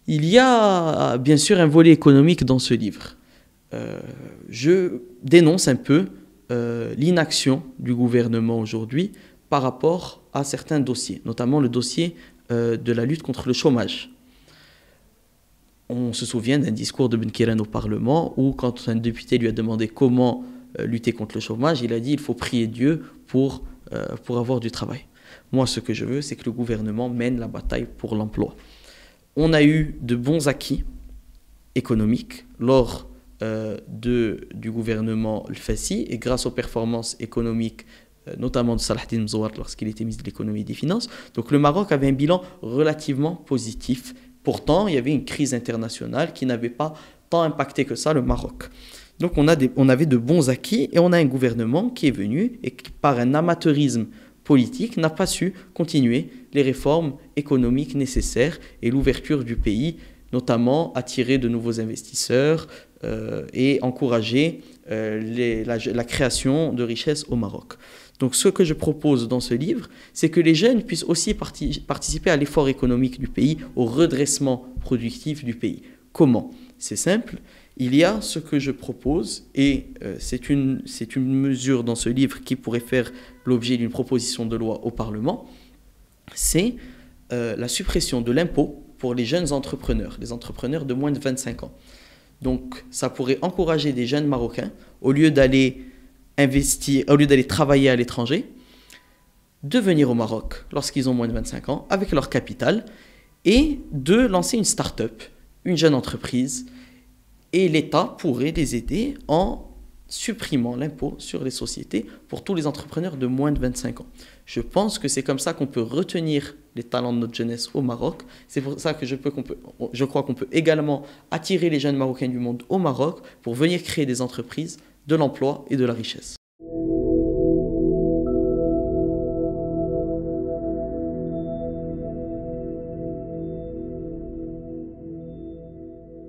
Il y a bien sûr un volet économique dans ce livre. Je dénonce un peu l'inaction du gouvernement aujourd'hui par rapport à certains dossiers, notamment le dossier de la lutte contre le chômage. On se souvient d'un discours de Ben Kiran au Parlement où, quand un député lui a demandé comment lutter contre le chômage, il a dit il faut prier Dieu pour avoir du travail. Moi, ce que je veux, c'est que le gouvernement mène la bataille pour l'emploi. On a eu de bons acquis économiques lors du gouvernement Al-Fassi et grâce aux performances économiques notamment de Salah-Eddine Mzouar lorsqu'il était ministre de l'économie et des finances. Donc le Maroc avait un bilan relativement positif. Pourtant, il y avait une crise internationale qui n'avait pas tant impacté que ça le Maroc. Donc on avait de bons acquis et on a un gouvernement qui est venu et qui, par un amateurisme politique, n'a pas su continuer les réformes économiques nécessaires et l'ouverture du pays, notamment attirer de nouveaux investisseurs et encourager la création de richesses au Maroc. Donc ce que je propose dans ce livre, c'est que les jeunes puissent aussi participer à l'effort économique du pays, au redressement productif du pays. Comment? C'est simple. Il y a ce que je propose, et c'est une mesure dans ce livre qui pourrait faire l'objet d'une proposition de loi au Parlement, c'est la suppression de l'impôt pour les jeunes entrepreneurs, les entrepreneurs de moins de 25 ans. Donc ça pourrait encourager des jeunes Marocains, au lieu d'aller travailler à l'étranger, de venir au Maroc lorsqu'ils ont moins de 25 ans, avec leur capital, et de lancer une start-up, une jeune entreprise. Et l'État pourrait les aider en supprimant l'impôt sur les sociétés pour tous les entrepreneurs de moins de 25 ans. Je pense que c'est comme ça qu'on peut retenir les talents de notre jeunesse au Maroc. C'est pour ça que je crois qu'on peut également attirer les jeunes Marocains du monde au Maroc pour venir créer des entreprises, de l'emploi et de la richesse.